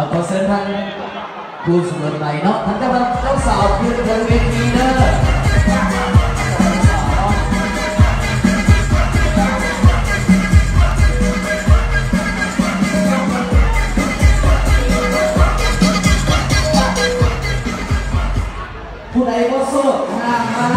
ขอเชิญท่านผู้สมัครใหม่เนาะท่านเจ้าสาวคือเธอเวทีเนอะผู้ใดก็โสดห้ามมา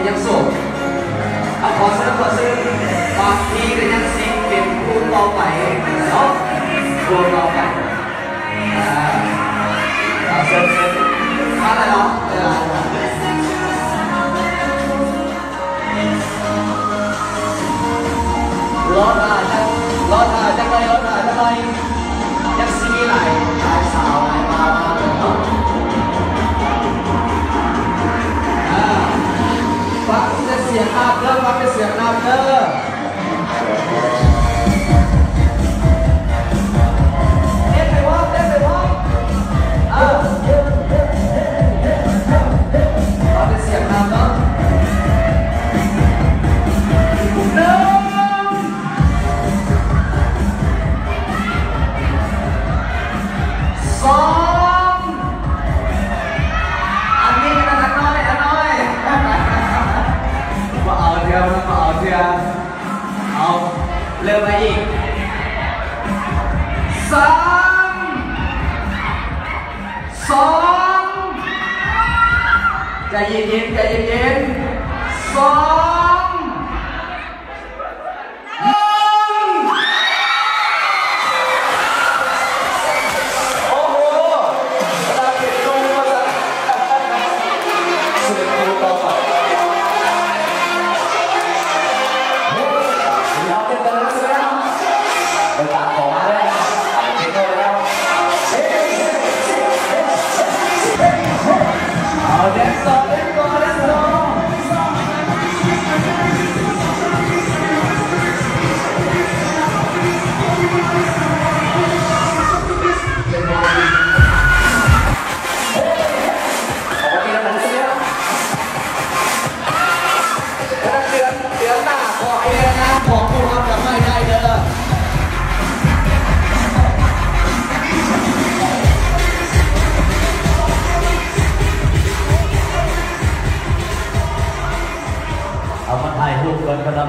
ยังโสดขอซื้อบางทีก็ยังสิเป็นคู่ต่อไปเนาะคู่ต่อไปเสร็จมาแล้วเนาะรถอาจจะยังซีหลายสาวหลายมาเนาะฟังเสียงอัพเด้อฟังเสียงอัพเด้อเต้นไปวะฟังเสียงอัพเนาะสองอันนี้กันนะน้อยมาเอาเทียมเอาเริ่มไปอีก3 2ใจเย็น2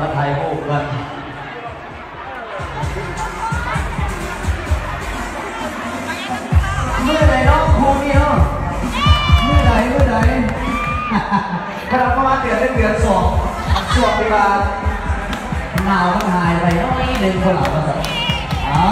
มาถ่ายรูปกันเมื่อไหร่น้องครูนี่เนาะเมื่อไหร่ขนาดประมาณเดือน2ช่วงเวลาหนาวมันหายไปน้อยหนึ่งคนหลับมาสักเอา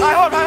ไปโหดไป